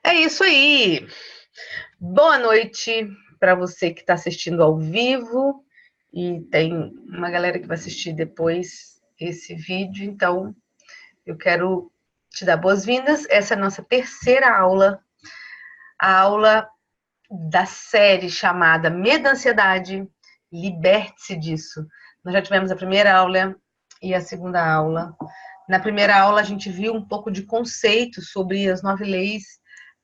É isso aí. Boa noite para você que está assistindo ao vivo e tem uma galera que vai assistir depois esse vídeo. Então, eu quero te dar boas-vindas. Essa é a nossa terceira aula, a aula da série chamada Medo e Ansiedade, liberte-se disso. Nós já tivemos a primeira aula e a segunda aula. Na primeira aula, a gente viu um pouco de conceito sobre as 9 leis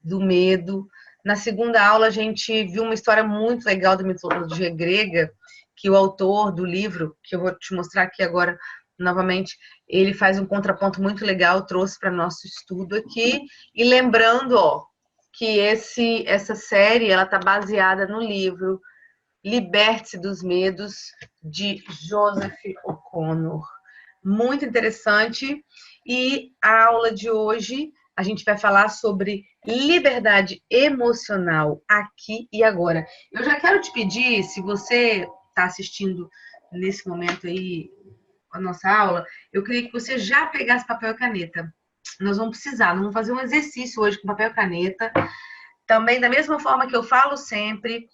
do medo. Na segunda aula, a gente viu uma história muito legal da mitologia grega, que o autor do livro, que eu vou te mostrar aqui agora novamente, ele faz um contraponto muito legal, trouxe para nosso estudo aqui. E lembrando, que essa série ela está baseada no livro Liberte-se dos Medos, de Joseph O'Connor. Muito interessante. E a aula de hoje a gente vai falar sobre liberdade emocional aqui e agora. Eu já quero te pedir, se você está assistindo nesse momento aí a nossa aula, eu queria que você já pegasse papel e caneta. Nós vamos precisar, nós vamos fazer um exercício hoje com papel e caneta. Também, da mesma forma que eu falo sempre,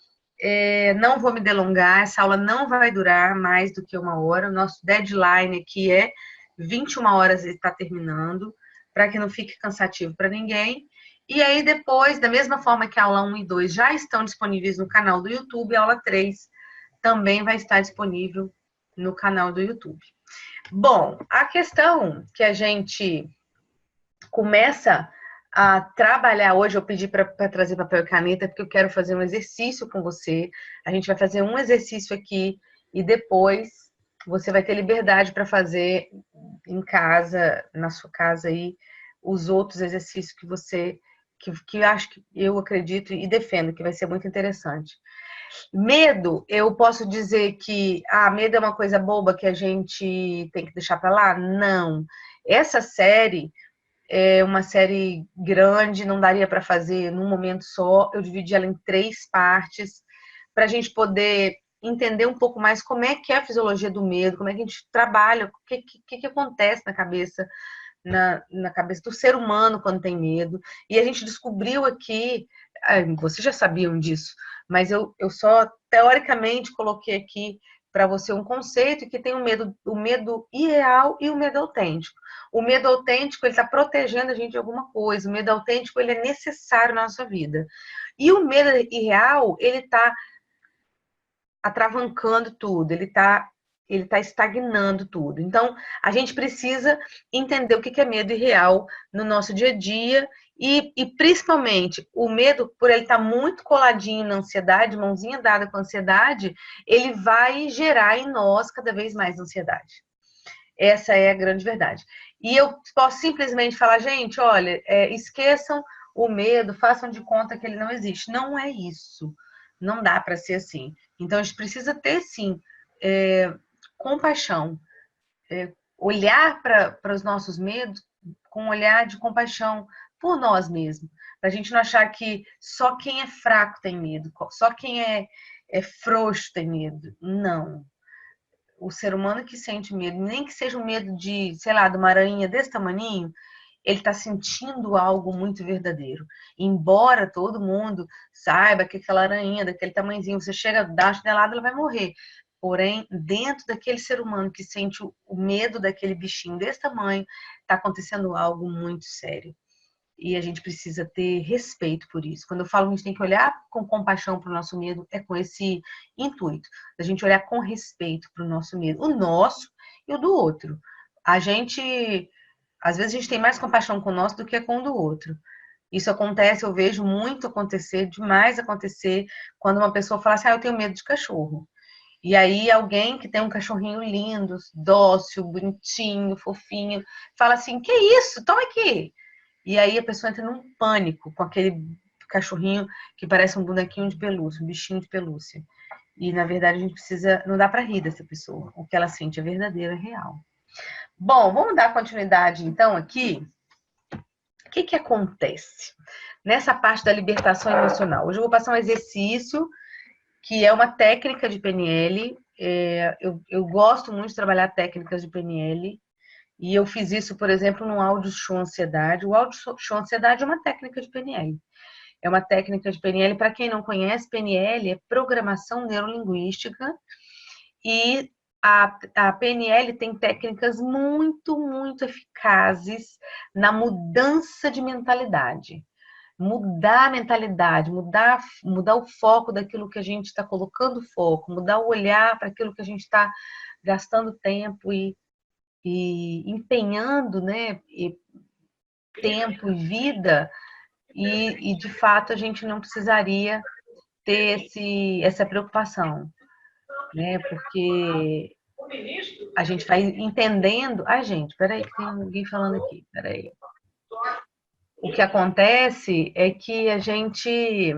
não vou me delongar, essa aula não vai durar mais do que 1 hora. O nosso deadline aqui é 21 horas e está terminando, para que não fique cansativo para ninguém. E aí, depois, da mesma forma que a aula 1 e 2 já estão disponíveis no canal do YouTube, a aula 3 também vai estar disponível no canal do YouTube. Bom, a questão que a gente começa a trabalhar hoje, eu pedi para trazer papel e caneta, porque eu quero fazer um exercício com você. A gente vai fazer um exercício aqui e depois você vai ter liberdade para fazer em casa, na sua casa aí, os outros exercícios que você, que eu acredito e defendo que vai ser muito interessante. Medo, eu posso dizer que medo é uma coisa boba que a gente tem que deixar para lá? Não. Essa série é uma série grande, não daria para fazer num momento só. Eu dividi ela em 3 partes para a gente poder entender um pouco mais como é que é a fisiologia do medo, como é que a gente trabalha, o que acontece na cabeça, na cabeça do ser humano quando tem medo. E a gente descobriu aqui, vocês já sabiam disso, mas eu só teoricamente coloquei aqui para você um conceito que tem o medo irreal e o medo autêntico. O medo autêntico, ele está protegendo a gente de alguma coisa. O medo autêntico, ele é necessário na nossa vida. E o medo irreal, ele está atravancando tudo, ele tá estagnando tudo. Então, a gente precisa entender o que é medo irreal no nosso dia a dia e principalmente, o medo, por ele estar muito coladinho na ansiedade, mãozinha dada com a ansiedade, ele vai gerar em nós cada vez mais ansiedade. Essa é a grande verdade. E eu posso simplesmente falar, gente, olha, esqueçam o medo, façam de conta que ele não existe. Não é isso. Não dá para ser assim. Então, a gente precisa ter, sim, compaixão. Olhar para os nossos medos com um olhar de compaixão por nós mesmos. Para a gente não achar que só quem é fraco tem medo, só quem é frouxo tem medo. Não. O ser humano que sente medo, nem que seja um medo de, sei lá, de uma aranha desse tamaninho, ele está sentindo algo muito verdadeiro. Embora todo mundo saiba que aquela aranha daquele tamanhozinho, você chega, dá uma chinelada, ela vai morrer. Porém, dentro daquele ser humano que sente o medo daquele bichinho desse tamanho, está acontecendo algo muito sério. E a gente precisa ter respeito por isso. Quando eu falo que a gente tem que olhar com compaixão para o nosso medo, é com esse intuito, da gente olhar com respeito para o nosso medo, o nosso e o do outro. Às vezes a gente tem mais compaixão com o nosso do que com o do outro. Isso acontece, eu vejo muito acontecer, demais acontecer, quando uma pessoa fala assim, eu tenho medo de cachorro. E aí alguém que tem um cachorrinho lindo, dócil, bonitinho, fofinho, fala assim, que isso? Toma aqui. E aí a pessoa entra num pânico com aquele cachorrinho que parece um bonequinho de pelúcia, um bichinho de pelúcia. E na verdade a gente precisa, não dá para rir dessa pessoa. O que ela sente é verdadeiro, é real. Bom, vamos dar continuidade então aqui. O que acontece nessa parte da libertação emocional? Hoje eu vou passar um exercício que é uma técnica de PNL. Eu gosto muito de trabalhar técnicas de PNL. E eu fiz isso, por exemplo, no áudio show ansiedade. O áudio show ansiedade é uma técnica de PNL. É uma técnica de PNL, para quem não conhece, PNL é programação neurolinguística, e a PNL tem técnicas muito, muito eficazes na mudança de mentalidade. Mudar a mentalidade, mudar o foco daquilo que a gente está colocando foco, mudar o olhar para aquilo que a gente está gastando tempo e empenhando, né, tempo e vida, e de fato a gente não precisaria ter essa preocupação, né? Porque a gente vai entendendo. Ai, gente, peraí, que tem alguém falando aqui, peraí. O que acontece é que a gente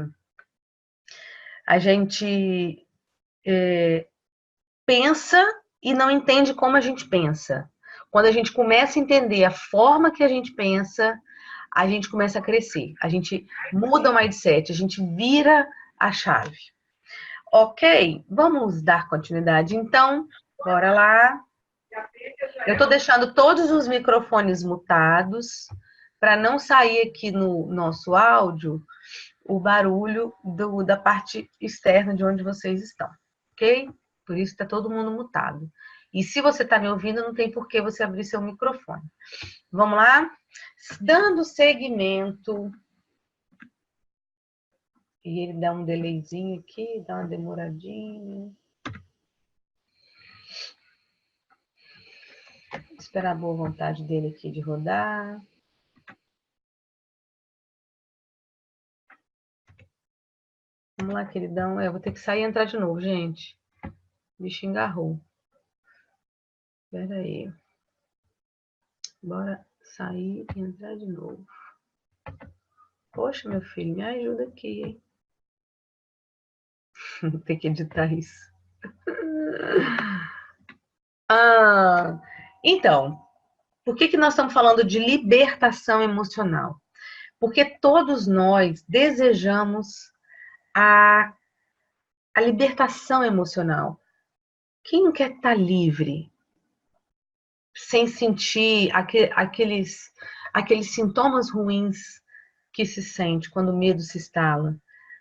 pensa e não entende como a gente pensa. Quando a gente começa a entender a forma que a gente pensa, a gente começa a crescer. A gente muda o mindset, a gente vira a chave. Ok, vamos dar continuidade então. Bora lá. Eu estou deixando todos os microfones mutados para não sair aqui no nosso áudio o barulho da parte externa de onde vocês estão, ok? Por isso está todo mundo mutado. E se você está me ouvindo, não tem por que você abrir seu microfone. Vamos lá? Dando seguimento. E ele dá um delayzinho aqui, dá uma demoradinha. Esperar a boa vontade dele aqui de rodar. Vamos lá, queridão. Eu vou ter que sair e entrar de novo, gente. O bicho engarrou. Espera aí. Bora sair e entrar de novo. Poxa, meu filho, me ajuda aqui, hein? Vou ter que editar isso. Então, por que nós estamos falando de libertação emocional? Porque todos nós desejamos a libertação emocional. Quem não quer estar livre? Sem sentir aqueles sintomas ruins que se sente quando o medo se instala,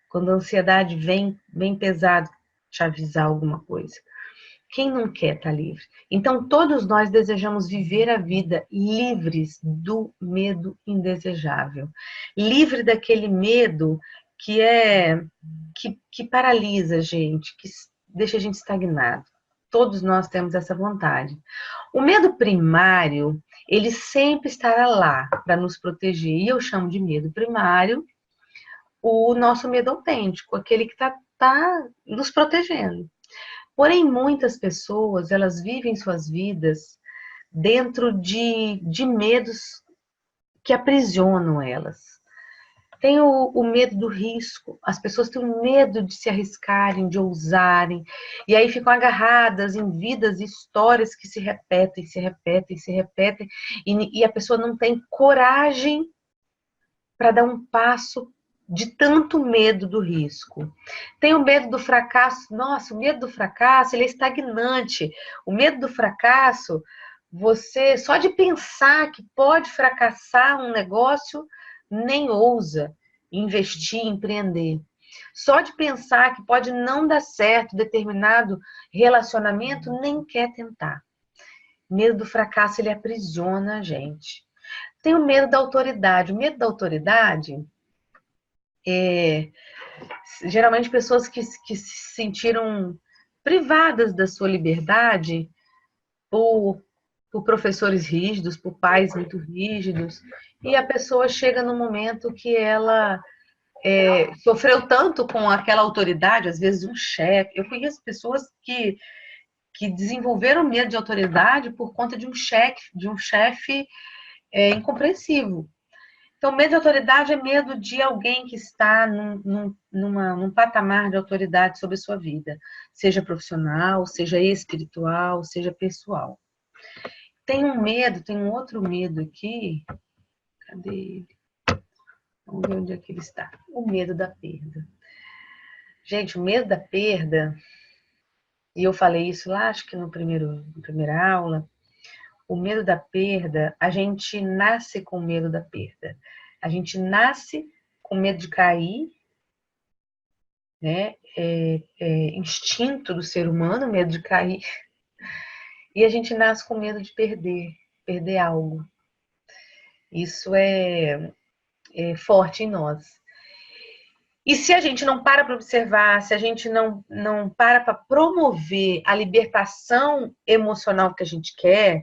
quando a ansiedade vem bem pesado te avisar alguma coisa. Quem não quer estar livre? Então, todos nós desejamos viver a vida livres do medo indesejável. Livre daquele medo que paralisa a gente, que deixa a gente estagnado. Todos nós temos essa vontade. O medo primário, ele sempre estará lá para nos proteger. E eu chamo de medo primário o nosso medo autêntico, aquele que tá nos protegendo. Porém, muitas pessoas, elas vivem suas vidas dentro de medos que aprisionam elas. Tem o medo do risco, as pessoas têm medo de se arriscarem, de ousarem, e aí ficam agarradas em vidas e histórias que se repetem, se repetem, se repetem, e a pessoa não tem coragem para dar um passo de tanto medo do risco. Tem o medo do fracasso. Nossa, o medo do fracasso, ele é estagnante. O medo do fracasso, você só de pensar que pode fracassar um negócio, nem ousa investir, empreender. Só de pensar que pode não dar certo determinado relacionamento, nem quer tentar. O medo do fracasso, ele aprisiona a gente. Tem o medo da autoridade. O medo da autoridade geralmente pessoas que se sentiram privadas da sua liberdade por professores rígidos, por pais muito rígidos, e a pessoa chega no momento que ela sofreu tanto com aquela autoridade, às vezes um chefe. Eu conheço pessoas que desenvolveram medo de autoridade por conta de um chefe incompreensivo. Então, medo de autoridade é medo de alguém que está num patamar de autoridade sobre a sua vida, seja profissional, seja espiritual, seja pessoal. Tem um outro medo aqui. Cadê ele? Vamos ver onde é que ele está. O medo da perda. Gente, o medo da perda, e eu falei isso lá, acho que na primeira aula, o medo da perda, a gente nasce com medo da perda. A gente nasce com medo de cair, né? É instinto do ser humano, medo de cair. E a gente nasce com medo de perder algo. Isso é forte em nós. E se a gente não para observar, se a gente não para promover a libertação emocional que a gente quer,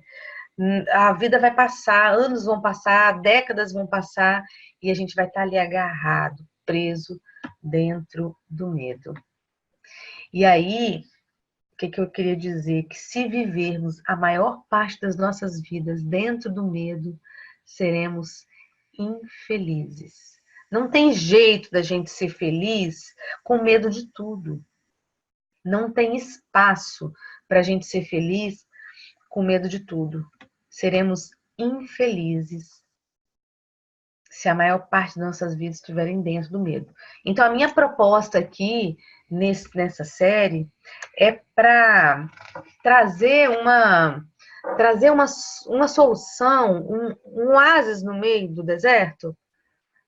a vida vai passar, anos vão passar, décadas vão passar, e a gente vai estar ali agarrado, preso dentro do medo. E aí, o que eu queria dizer? Que se vivermos a maior parte das nossas vidas dentro do medo, seremos infelizes. Não tem jeito da gente ser feliz com medo de tudo. Não tem espaço para a gente ser feliz com medo de tudo. Seremos infelizes se a maior parte das nossas vidas estiverem dentro do medo. Então, a minha proposta aqui, nessa série, é para trazer uma solução, um oásis no meio do deserto,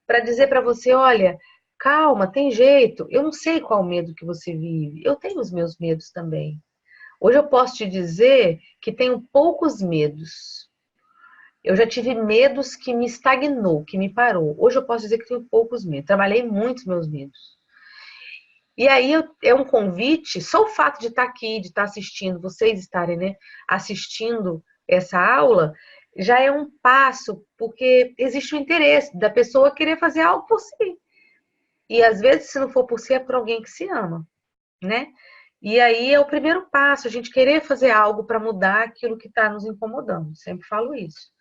para dizer para você, olha, calma, tem jeito, eu não sei qual medo que você vive, eu tenho os meus medos também. Hoje eu posso te dizer que tenho poucos medos. Eu já tive medos que me estagnou, que me parou. Hoje eu posso dizer que tenho poucos medos. Trabalhei muito os meus medos. E aí é um convite, só o fato de estar aqui, de estar assistindo, vocês estarem, né, assistindo essa aula, já é um passo, porque existe o interesse da pessoa querer fazer algo por si. E às vezes, se não for por si, é por alguém que se ama, né? E aí é o primeiro passo, a gente querer fazer algo para mudar aquilo que está nos incomodando. Sempre falo isso,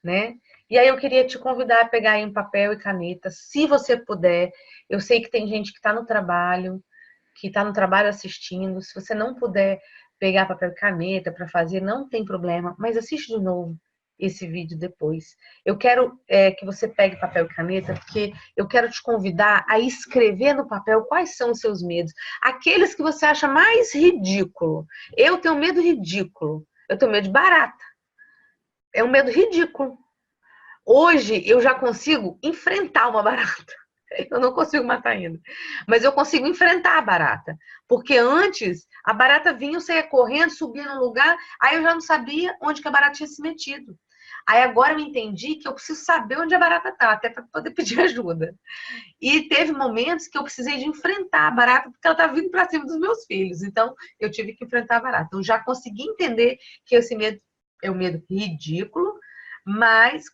né? E aí eu queria te convidar a pegar aí um papel e caneta, se você puder. Eu sei que tem gente que está no trabalho, assistindo. Se você não puder pegar papel e caneta para fazer, não tem problema, mas assiste de novo esse vídeo depois. Eu quero que você pegue papel e caneta, porque eu quero te convidar a escrever no papel quais são os seus medos. Aqueles que você acha mais ridículo. Eu tenho medo ridículo. Eu tenho medo de barata. É um medo ridículo. Hoje eu já consigo enfrentar uma barata. Eu não consigo matar ainda. Mas eu consigo enfrentar a barata. Porque antes, a barata vinha, eu saía correndo, subia num lugar, aí eu já não sabia onde que a barata tinha se metido. Aí agora eu entendi que eu preciso saber onde a barata está, até para poder pedir ajuda. E teve momentos que eu precisei de enfrentar a barata, porque ela estava vindo para cima dos meus filhos. Então, eu tive que enfrentar a barata. Então, já consegui entender que esse medo é um medo ridículo, mas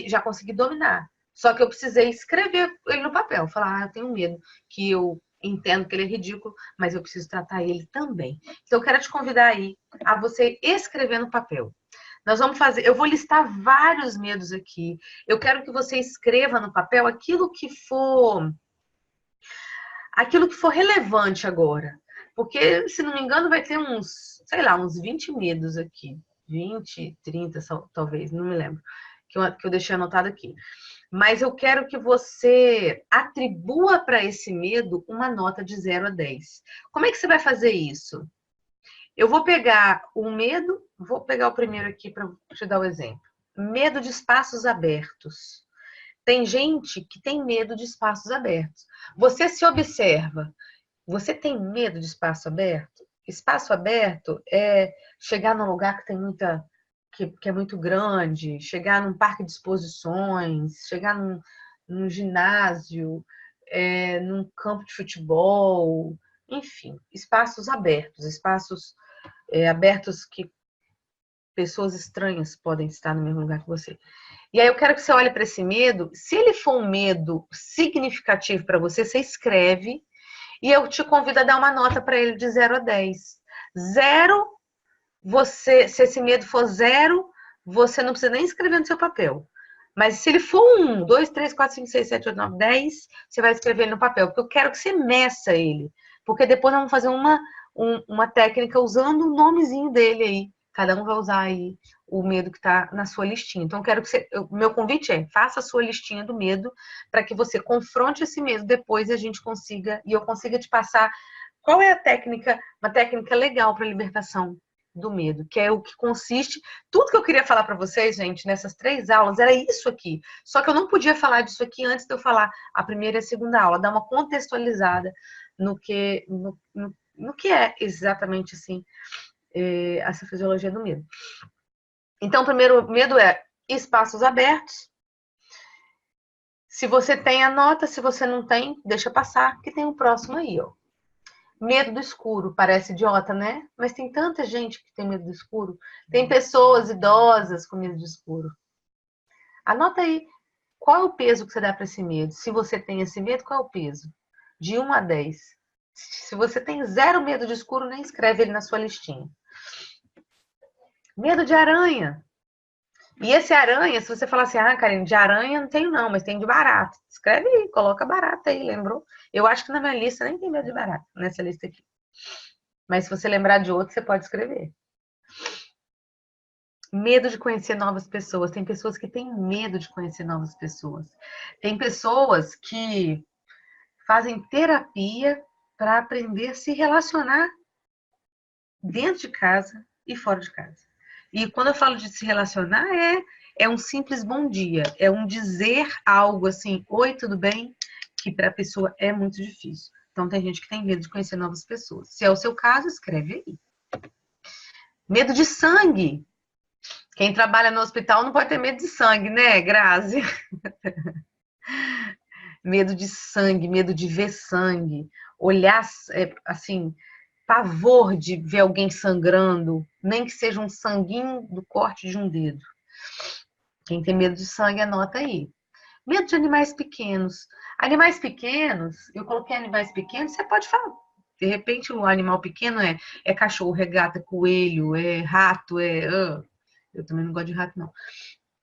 já consegui dominar. Só que eu precisei escrever ele no papel. Falar, eu tenho medo, que eu entendo que ele é ridículo, mas eu preciso tratar ele também. Então, eu quero te convidar aí a você escrever no papel. Nós vamos fazer, eu vou listar vários medos aqui. Eu quero que você escreva no papel aquilo que for relevante agora. Porque, se não me engano, vai ter uns, sei lá, uns 20 medos aqui. 20, 30, talvez, não me lembro. Que eu deixei anotado aqui. Mas eu quero que você atribua para esse medo uma nota de 0 a 10. Como é que você vai fazer isso? Eu vou pegar o medo, vou pegar o primeiro aqui para te dar o exemplo. Medo de espaços abertos. Tem gente que tem medo de espaços abertos. Você se observa. Você tem medo de espaço aberto? Espaço aberto é chegar num lugar que tem que é muito grande, chegar num parque de exposições, chegar num ginásio, num campo de futebol, enfim, espaços abertos que pessoas estranhas podem estar no mesmo lugar que você. E aí eu quero que você olhe para esse medo. Se ele for um medo significativo para você, você escreve e eu te convido a dar uma nota para ele de 0 a 10. 0, se esse medo for 0, você não precisa nem escrever no seu papel. Mas se ele for 1, 2, 3, 4, 5, 6, 7, 8, 9, 10, você vai escrever ele no papel, porque eu quero que você meça ele. Porque depois nós vamos fazer uma técnica usando o nomezinho dele aí. Cada um vai usar aí o medo que está na sua listinha. Então, eu quero que você. Meu convite é: faça a sua listinha do medo para que você confronte esse medo depois e eu consiga te passar qual é a técnica, uma técnica legal para libertação do medo, que é o que consiste... Tudo que eu queria falar para vocês, gente, nessas 3 aulas, era isso aqui. Só que eu não podia falar disso aqui antes de eu falar a primeira e a segunda aula, dar uma contextualizada no que é exatamente assim essa fisiologia do medo. Então, o primeiro medo é espaços abertos. Se você tem, anota. Se você não tem, deixa passar, que tem o próximo aí, ó. Medo do escuro. Parece idiota, né? Mas tem tanta gente que tem medo do escuro. Tem pessoas idosas com medo do escuro. Anota aí. Qual é o peso que você dá para esse medo? Se você tem esse medo, qual é o peso? De 1 a 10. Se você tem 0 medo de escuro, nem escreve ele na sua listinha. Medo de aranha. E esse aranha, se você falar assim, Karine, de aranha não tenho não, mas tem de barata. Escreve aí, coloca barata aí, lembrou? Eu acho que na minha lista nem tem medo de barata, nessa lista aqui. Mas se você lembrar de outro, você pode escrever. Medo de conhecer novas pessoas. Tem pessoas que têm medo de conhecer novas pessoas. Tem pessoas que fazem terapia para aprender a se relacionar dentro de casa e fora de casa. E quando eu falo de se relacionar, é um simples bom dia, é um dizer algo assim, oi, tudo bem? Que para a pessoa é muito difícil. Então tem gente que tem medo de conhecer novas pessoas. Se é o seu caso, escreve aí. Medo de sangue. Quem trabalha no hospital não pode ter medo de sangue, né, Grazi? Medo de sangue, medo de ver sangue, olhar assim, pavor de ver alguém sangrando, nem que seja um sanguinho do corte de um dedo. Quem tem medo de sangue, anota aí. Medo de animais pequenos. Animais pequenos, eu coloquei animais pequenos, você pode falar. De repente, um animal pequeno é cachorro, regata, coelho, é rato, eu também não gosto de rato, não.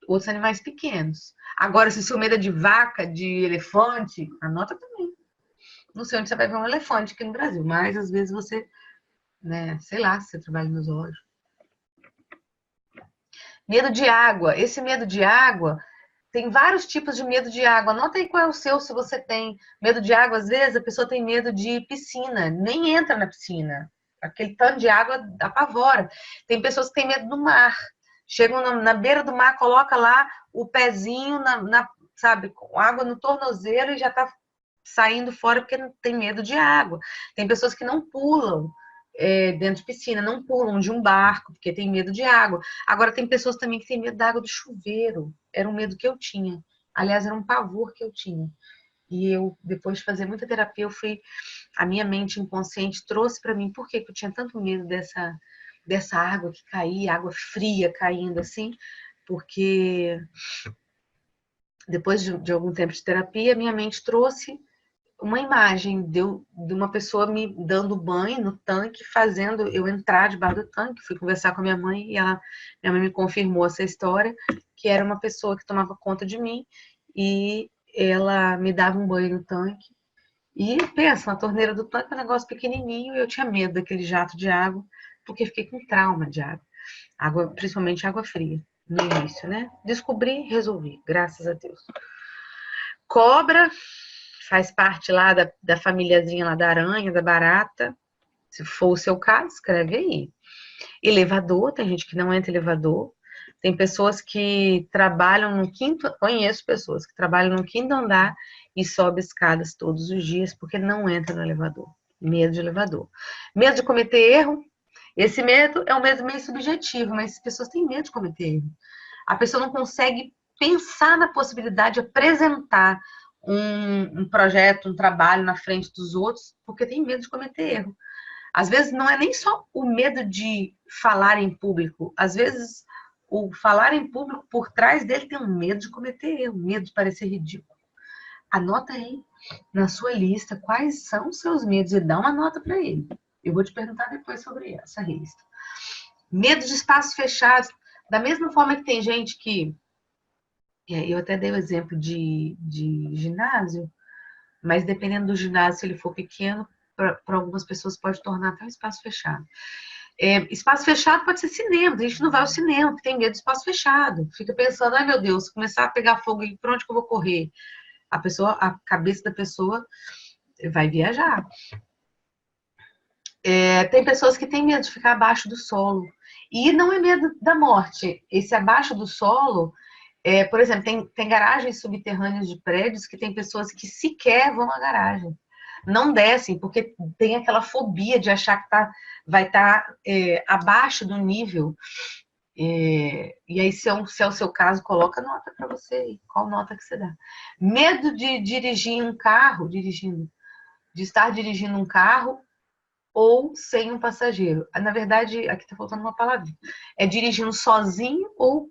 Outros animais pequenos. Agora, se o seu medo é de vaca, de elefante, anota também. Não sei onde você vai ver um elefante aqui no Brasil, mas às vezes você, né, sei lá, se você trabalha no zoológico. Medo de água. Esse medo de água, tem vários tipos de medo de água. Anota aí qual é o seu, se você tem medo de água. Às vezes a pessoa tem medo de piscina, nem entra na piscina. Aquele tanto de água apavora. Tem pessoas que têm medo do mar. Chegam na beira do mar, coloca lá o pezinho, sabe, com água no tornozelo e já tá saindo fora porque tem medo de água. Tem pessoas que não pulam dentro de piscina, não pulam de um barco porque tem medo de água. Agora tem pessoas também que têm medo da água do chuveiro. Era um medo que eu tinha. Aliás, era um pavor que eu tinha. E eu, depois de fazer muita terapia, a minha mente inconsciente trouxe para mim por que eu tinha tanto medo dessa água que caía, água fria caindo assim, porque depois de algum tempo de terapia, minha mente trouxe uma imagem de uma pessoa me dando banho no tanque, fazendo eu entrar debaixo do tanque. Fui conversar com a minha mãe e minha mãe me confirmou essa história, que era uma pessoa que tomava conta de mim e ela me dava um banho no tanque. E pensa, na torneira do tanque é um negócio pequenininho e eu tinha medo daquele jato de água, porque fiquei com trauma de água, principalmente água fria, no início, né? Descobri, resolvi, graças a Deus. Cobra faz parte lá da famíliazinha lá da aranha, da barata. Se for o seu caso, escreve aí. Elevador, tem gente que não entra em elevador. Tem pessoas que trabalham no quinto, conheço pessoas que trabalham no quinto andar e sobe escadas todos os dias porque não entra no elevador. Medo de elevador. Medo de cometer erro. Esse medo é um medo meio subjetivo, mas as pessoas têm medo de cometer erro. A pessoa não consegue pensar na possibilidade de apresentar um projeto, um trabalho na frente dos outros, porque tem medo de cometer erro. Às vezes não é nem só o medo de falar em público, às vezes o falar em público por trás dele tem um medo de cometer erro, medo de parecer ridículo. Anota aí na sua lista quais são os seus medos e dá uma nota para ele. Eu vou te perguntar depois sobre essa lista. Medo de espaços fechados. Da mesma forma que tem gente que... Eu até dei o exemplo de ginásio, mas dependendo do ginásio, se ele for pequeno, para algumas pessoas pode tornar até um espaço fechado. Espaço fechado pode ser cinema, a gente não vai ao cinema, porque tem medo de espaço fechado. Fica pensando, ai meu Deus, se começar a pegar fogo, para onde que eu vou correr? A cabeça da pessoa vai viajar. Tem pessoas que têm medo de ficar abaixo do solo. E não é medo da morte. Esse abaixo do solo, por exemplo, tem garagens subterrâneas de prédios que tem pessoas que sequer vão à garagem. Não descem, porque tem aquela fobia de achar que vai estar abaixo do nível. E aí, se é o seu caso, coloca nota para você. Qual nota que você dá? Medo de dirigir um carro, de estar dirigindo um carro ou sem um passageiro. Na verdade, aqui está faltando uma palavra. É dirigindo sozinho ou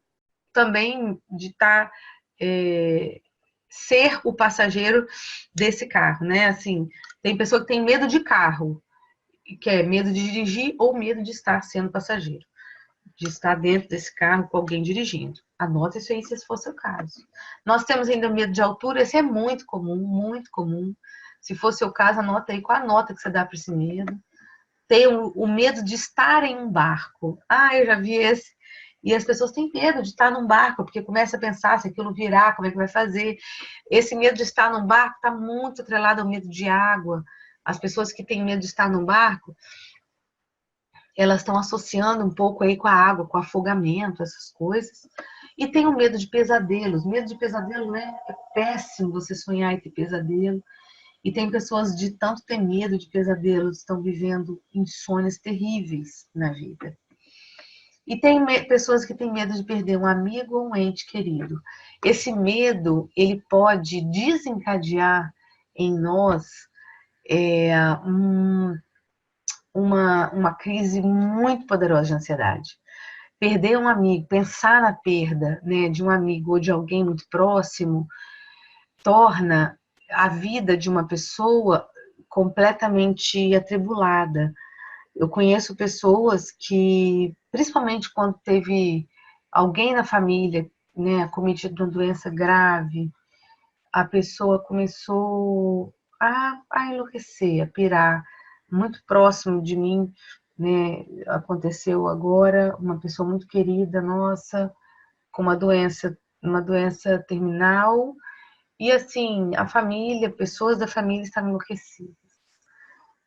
também de estar ser o passageiro desse carro, né? Assim, tem pessoa que tem medo de carro, que é medo de dirigir ou medo de estar sendo passageiro, de estar dentro desse carro com alguém dirigindo. Anota isso aí se esse for o caso. Nós temos ainda medo de altura, esse é muito comum, muito comum. Se for seu caso, anota aí qual a nota que você dá para esse medo. Tem o medo de estar em um barco. Ah, eu já vi esse. E as pessoas têm medo de estar num barco, porque começa a pensar se aquilo virar, como é que vai fazer. Esse medo de estar num barco está muito atrelado ao medo de água. As pessoas que têm medo de estar num barco, elas estão associando um pouco aí com a água, com afogamento, essas coisas. E tem o medo de pesadelos. Medo de pesadelo, né? É péssimo você sonhar e ter pesadelo. E tem pessoas de tanto ter medo de pesadelos, estão vivendo insônias terríveis na vida. E tem pessoas que têm medo de perder um amigo ou um ente querido. Esse medo, ele pode desencadear em nós uma crise muito poderosa de ansiedade. Perder um amigo, pensar na perda, né, de um amigo ou de alguém muito próximo, torna a vida de uma pessoa completamente atribulada. Eu conheço pessoas que, principalmente quando teve alguém na família, né, cometido uma doença grave, a pessoa começou a enlouquecer, a pirar. Muito próximo de mim, né, aconteceu agora, uma pessoa muito querida nossa, com uma doença terminal, e assim, a família, pessoas da família estavam enlouquecidas.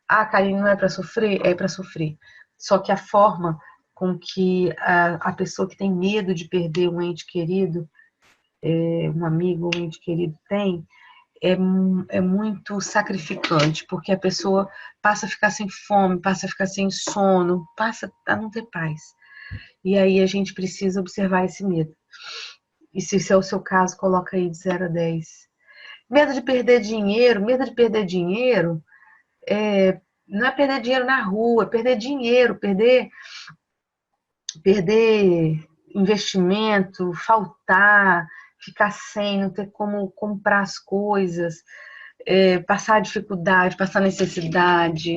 Ah, Karine, não é para sofrer? É para sofrer. Só que a forma com que a pessoa que tem medo de perder um ente querido, um amigo, um ente querido tem, é muito sacrificante, porque a pessoa passa a ficar sem fome, passa a ficar sem sono, passa a não ter paz. E aí a gente precisa observar esse medo. E se esse é o seu caso, coloca aí de 0 a 10. Medo de perder dinheiro não é perder dinheiro na rua, é perder dinheiro, perder investimento, faltar, ficar sem, não ter como comprar as coisas, passar dificuldade, passar necessidade.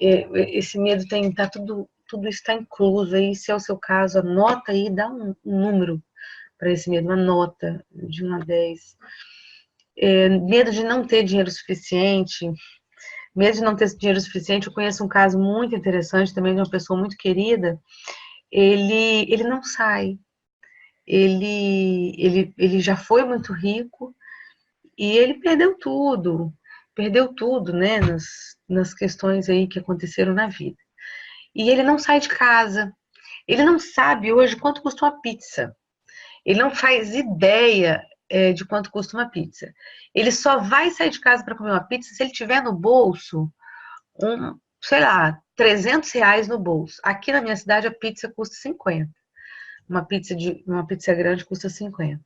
Esse medo tá tudo isso está incluso aí. Se é o seu caso, anota aí, dá um número para esse medo, uma nota de 1 a 10. Medo de não ter dinheiro suficiente. Medo de não ter dinheiro suficiente. Eu conheço um caso muito interessante também de uma pessoa muito querida. Ele não sai. Ele já foi muito rico e ele perdeu tudo, né, nas questões aí que aconteceram na vida. E ele não sai de casa. Ele não sabe hoje quanto custa uma pizza. Ele não faz ideia de quanto custa uma pizza. Ele só vai sair de casa para comer uma pizza se ele tiver no bolso sei lá, R$ 300 no bolso. Aqui na minha cidade a pizza custa 50. Uma pizza grande custa 50.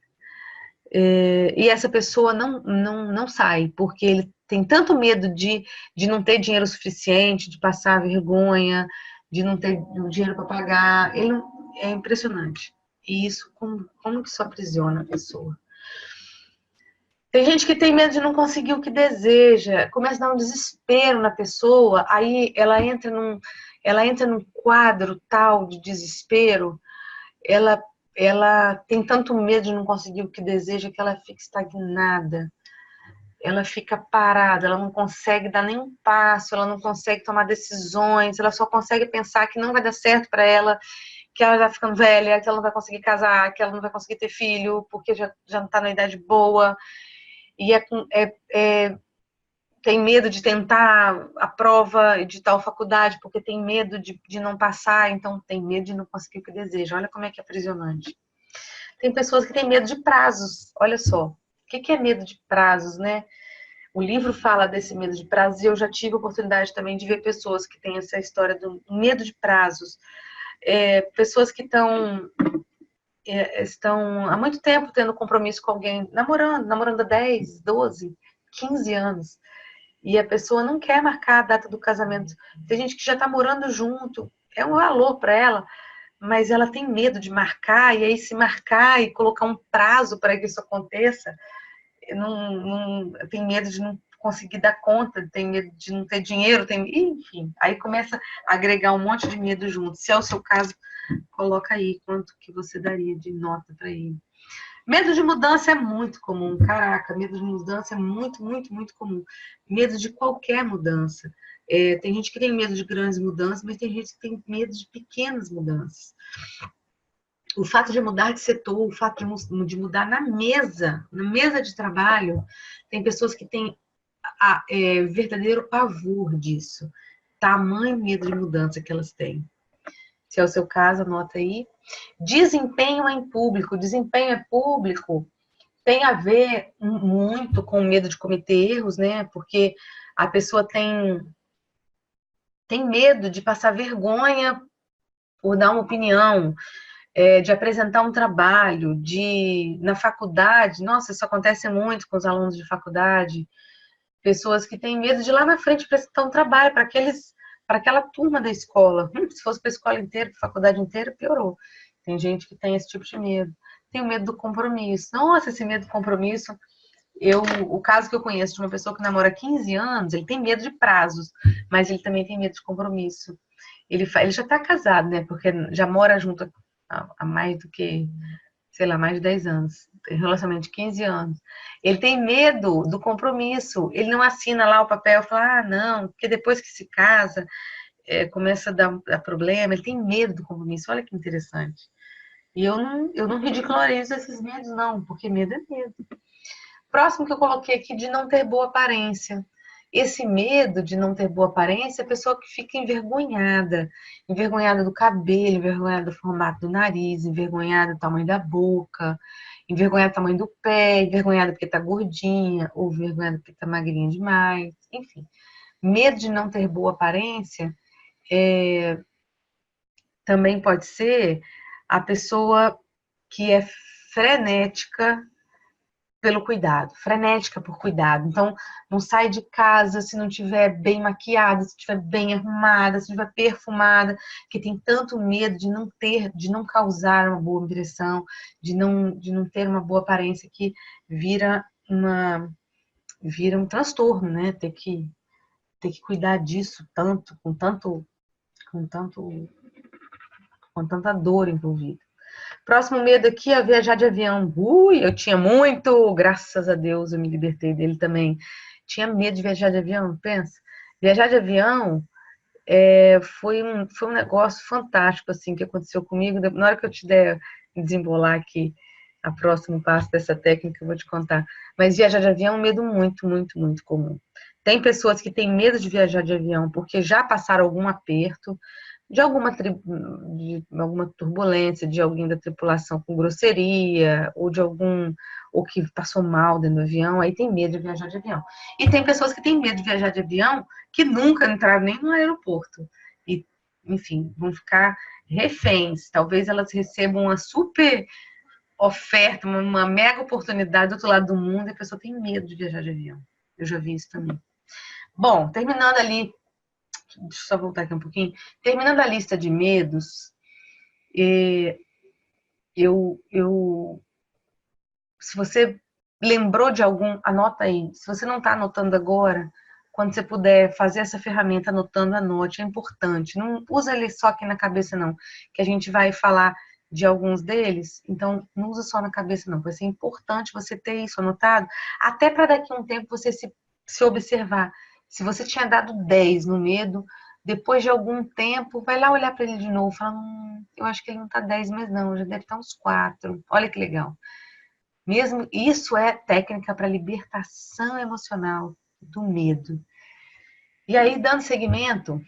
E essa pessoa não sai, porque ele tem tanto medo de não ter dinheiro suficiente, de passar vergonha, de não ter dinheiro para pagar. É impressionante. E isso, como que isso aprisiona a pessoa? Tem gente que tem medo de não conseguir o que deseja, começa a dar um desespero na pessoa, aí ela entra num quadro tal de desespero, ela tem tanto medo de não conseguir o que deseja que ela fica estagnada, ela fica parada, ela não consegue dar nenhum passo, ela não consegue tomar decisões, ela só consegue pensar que não vai dar certo para ela, que ela já tá ficando velha, que ela não vai conseguir casar, que ela não vai conseguir ter filho, porque já não está na idade boa. E tem medo de tentar a prova de tal faculdade, porque tem medo de não passar, então tem medo de não conseguir o que deseja. Olha como é que é aprisionante. Tem pessoas que têm medo de prazos, olha só. O que é medo de prazos, né? O livro fala desse medo de prazos e eu já tive a oportunidade também de ver pessoas que têm essa história do medo de prazos. Pessoas que estão há muito tempo tendo compromisso com alguém, namorando há 10, 12, 15 anos. E a pessoa não quer marcar a data do casamento. Tem gente que já está morando junto, é um valor para ela, mas ela tem medo de marcar, e aí se marcar e colocar um prazo para que isso aconteça, tem medo de não conseguir dar conta, tem medo de não ter dinheiro, enfim, aí começa a agregar um monte de medo junto. Se é o seu caso, coloca aí quanto que você daria de nota para ele. Medo de mudança é muito comum, caraca, medo de mudança é muito, muito, muito comum. Medo de qualquer mudança. Tem gente que tem medo de grandes mudanças, mas tem gente que tem medo de pequenas mudanças. O fato de mudar de setor, o fato de mudar na mesa de trabalho, tem pessoas que têm verdadeiro pavor disso. Tamanho medo de mudança que elas têm. Se é o seu caso, anota aí. Desempenho em público. Desempenho em público tem a ver muito com o medo de cometer erros, né? Porque a pessoa tem medo de passar vergonha por dar uma opinião, de apresentar um trabalho, na faculdade. Nossa, isso acontece muito com os alunos de faculdade. Pessoas que têm medo de ir lá na frente apresentar um trabalho para aquela turma da escola. Se fosse para a escola inteira, para a faculdade inteira, piorou. Tem gente que tem esse tipo de medo. Tem o medo do compromisso. Nossa, esse medo do compromisso. O caso que eu conheço de uma pessoa que namora há 15 anos, ele tem medo de prazos, mas ele também tem medo de compromisso. Ele já está casado, né? Porque já mora junto há mais do que, sei lá, mais de 10 anos. Tem relacionamento de 15 anos. Ele tem medo do compromisso. Ele não assina lá o papel e fala, não, porque depois que se casa, começa a dar problema. Ele tem medo do compromisso. Olha que interessante. E eu não ridicularizo esses medos, não, porque medo é medo. Próximo que eu coloquei aqui, de não ter boa aparência. Esse medo de não ter boa aparência é a pessoa que fica envergonhada. Envergonhada do cabelo, envergonhada do formato do nariz, envergonhada do tamanho da boca, envergonhada do tamanho do pé, envergonhada porque tá gordinha, ou envergonhada porque tá magrinha demais. Enfim, medo de não ter boa aparência também pode ser a pessoa que é frenética pelo cuidado, frenética por cuidado. Então, não sai de casa se não tiver bem maquiada, se estiver bem arrumada, se estiver perfumada, que tem tanto medo de não causar uma boa impressão, de não ter uma boa aparência, que vira um transtorno, né? Ter que cuidar disso tanto, com tanto, com tanta dor envolvida. Próximo medo aqui é viajar de avião. Eu tinha muito, graças a Deus eu me libertei dele também. Tinha medo de viajar de avião, pensa. Viajar de avião foi um negócio fantástico, assim, que aconteceu comigo. Na hora que eu te der desembolar aqui a próximo passo dessa técnica, eu vou te contar. Mas viajar de avião é um medo muito, muito, muito comum. Tem pessoas que têm medo de viajar de avião porque já passaram algum aperto, de alguma turbulência, de alguém da tripulação com grosseria, ou que passou mal dentro do avião, aí tem medo de viajar de avião. E tem pessoas que têm medo de viajar de avião que nunca entraram nem no aeroporto. E, enfim, vão ficar reféns. Talvez elas recebam uma super oferta, uma mega oportunidade do outro lado do mundo, e a pessoa tem medo de viajar de avião. Eu já vi isso também. Bom, terminando ali, deixa eu só voltar aqui um pouquinho. Terminando a lista de medos, se você lembrou de algum, anota aí. Se você não está anotando agora, quando você puder fazer essa ferramenta anotando, anote. É importante. Não usa ele só aqui na cabeça, não. Que a gente vai falar de alguns deles. Então, não usa só na cabeça, não. Vai ser importante você ter isso anotado, até para daqui a um tempo você se observar. Se você tinha dado 10 no medo, depois de algum tempo, vai lá olhar para ele de novo, fala, eu acho que ele não está 10 mais não, já deve estar uns 4. Olha que legal. Mesmo isso é técnica para libertação emocional. do medo. E aí, dando seguimento,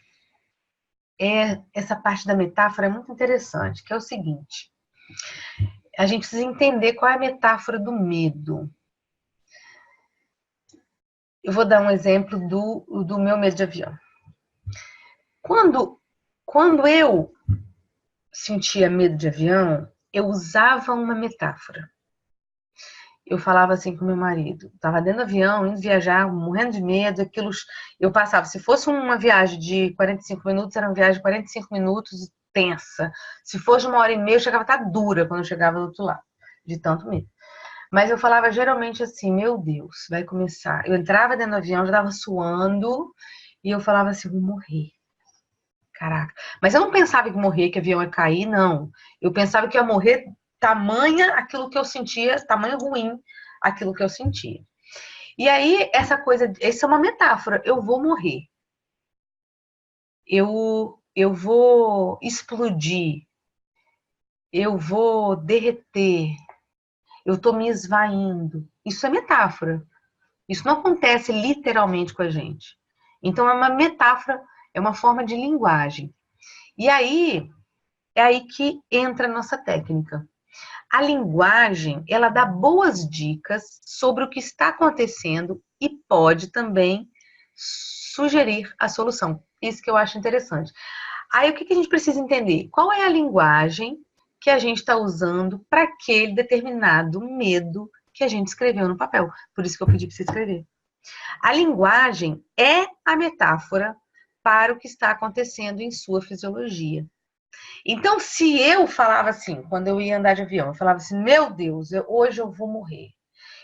essa parte da metáfora é muito interessante, que é o seguinte: a gente precisa entender qual é a metáfora do medo. Eu vou dar um exemplo do meu medo de avião. Quando eu sentia medo de avião, eu usava uma metáfora. Eu falava assim com meu marido, estava dentro do avião, indo viajar, morrendo de medo, aquilo, eu passava, se fosse uma viagem de 45 minutos, era uma viagem de 45 minutos tensa. Se fosse 1h30, eu chegava a estar dura quando eu chegava do outro lado, de tanto medo. Mas eu falava geralmente assim, meu Deus, vai começar. Eu entrava dentro do avião, já estava suando, e eu falava assim, vou morrer. Caraca. Mas eu não pensava que morrer, que o avião ia cair, não. Eu pensava que ia morrer tamanha aquilo que eu sentia, tamanho ruim aquilo que eu sentia. E aí, essa é uma metáfora. Eu vou morrer. Eu vou explodir. Eu vou derreter. Eu tô me esvaindo. Isso é metáfora. Isso não acontece literalmente com a gente. Então, é uma metáfora, é uma forma de linguagem. E aí, é aí que entra a nossa técnica. A linguagem, ela dá boas dicas sobre o que está acontecendo e pode também sugerir a solução. Isso que eu acho interessante. Aí, o que a gente precisa entender? Qual é a linguagem que a gente está usando para aquele determinado medo que a gente escreveu no papel? Por isso que eu pedi para você escrever. A linguagem é a metáfora para o que está acontecendo em sua fisiologia. Então, se eu falava assim, quando eu ia andar de avião, eu falava assim, meu Deus, hoje eu vou morrer.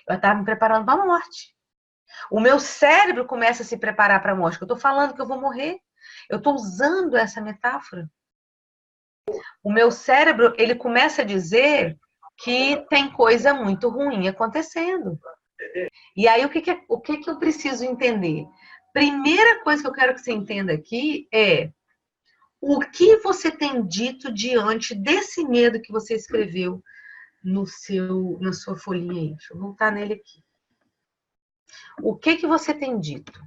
Eu estava me preparando para a morte. O meu cérebro começa a se preparar para a morte. Eu estou falando que eu vou morrer. Eu estou usando essa metáfora. O meu cérebro, ele começa a dizer que tem coisa muito ruim acontecendo. E aí, o que eu preciso entender? Primeira coisa que eu quero que você entenda aqui é o que você tem dito diante desse medo que você escreveu na sua folhinha aí. Deixa eu voltar nele aqui. O que você tem dito?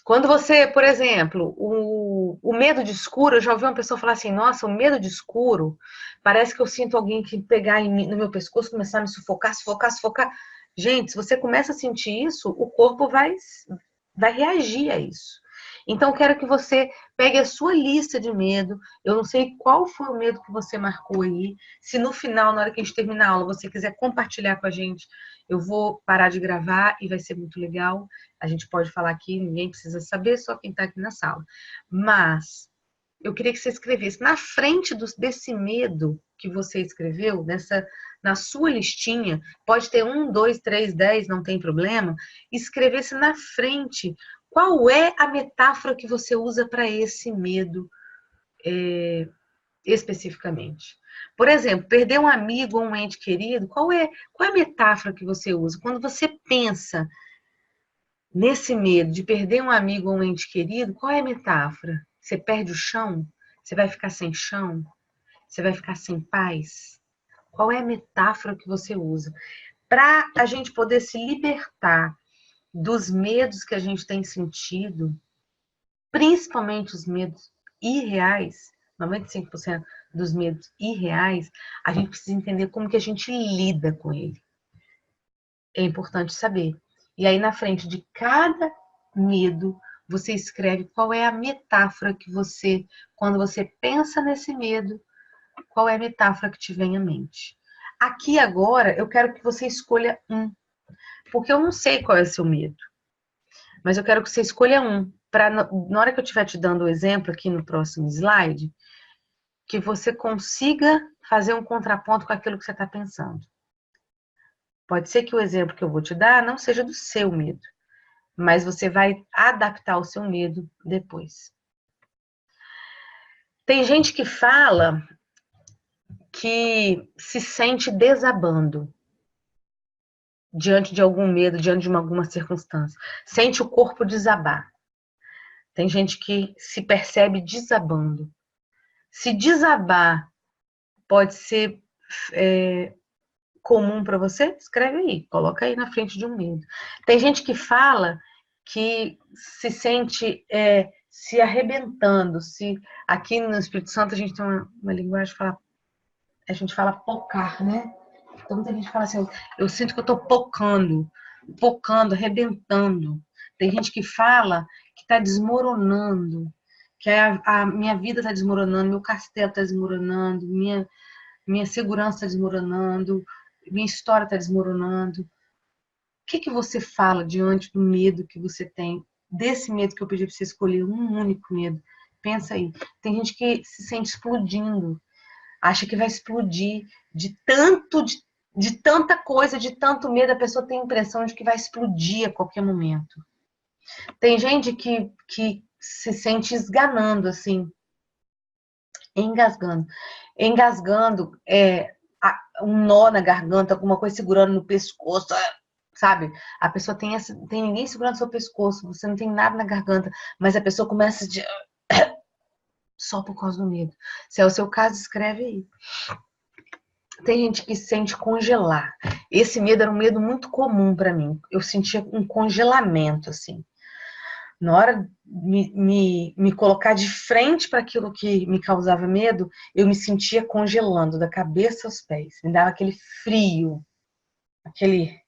Quando você, por exemplo, o medo de escuro, eu já ouvi uma pessoa falar assim, nossa, o medo de escuro, parece que eu sinto alguém que pegar no meu pescoço, começar a me sufocar, sufocar, sufocar. Gente, se você começa a sentir isso, o corpo vai reagir a isso. Então, eu quero que você pegue a sua lista de medo. Eu não sei qual foi o medo que você marcou aí. Se no final, na hora que a gente terminar a aula, você quiser compartilhar com a gente, eu vou parar de gravar e vai ser muito legal. A gente pode falar aqui, ninguém precisa saber, só quem está aqui na sala. Mas eu queria que você escrevesse na frente desse medo que você escreveu, na sua listinha, pode ter 1, 2, 3, 10, não tem problema, escrevesse na frente qual é a metáfora que você usa para esse medo especificamente. Por exemplo, perder um amigo ou um ente querido, qual é a metáfora que você usa? Quando você pensa nesse medo de perder um amigo ou um ente querido, qual é a metáfora? Você perde o chão? Você vai ficar sem chão? Você vai ficar sem paz? Qual é a metáfora que você usa? Para a gente poder se libertar dos medos que a gente tem sentido, principalmente os medos irreais, 95% dos medos irreais, a gente precisa entender como que a gente lida com ele. É importante saber. E aí, na frente de cada medo, você escreve qual é a metáfora que você, quando você pensa nesse medo, qual é a metáfora que te vem à mente. Aqui agora, eu quero que você escolha um, porque eu não sei qual é o seu medo, mas eu quero que você escolha um, para na hora que eu estiver te dando o exemplo aqui no próximo slide, que você consiga fazer um contraponto com aquilo que você está pensando. Pode ser que o exemplo que eu vou te dar não seja do seu medo, mas você vai adaptar o seu medo depois. Tem gente que fala que se sente desabando diante de algum medo, diante de alguma circunstância. Sente o corpo desabar. Tem gente que se percebe desabando. Se desabar pode ser comum para você? Escreve aí, coloca aí na frente de um medo. Tem gente que fala que se sente se arrebentando, aqui no Espírito Santo a gente tem uma linguagem a gente fala pocar, né? Então muita gente fala assim, eu sinto que eu tô pocando, arrebentando. Tem gente que fala que tá desmoronando, que a minha vida tá desmoronando, meu castelo tá desmoronando, minha segurança está desmoronando, minha história está desmoronando. O que você fala diante do medo que você tem? Desse medo que eu pedi para você escolher, um único medo. Pensa aí. Tem gente que se sente explodindo, acha que vai explodir de tanta coisa, de tanto medo, a pessoa tem a impressão de que vai explodir a qualquer momento. Tem gente que se sente esganando, assim, engasgando. Engasgando um nó na garganta, alguma coisa segurando no pescoço, sabe? A pessoa tem ninguém segurando seu pescoço, você não tem nada na garganta, mas a pessoa começa só por causa do medo. Se é o seu caso, escreve aí. Tem gente que sente congelar. Esse medo era um medo muito comum para mim. Eu sentia um congelamento, assim. Na hora de me colocar de frente para aquilo que me causava medo, eu me sentia congelando da cabeça aos pés. Me dava aquele frio, aquele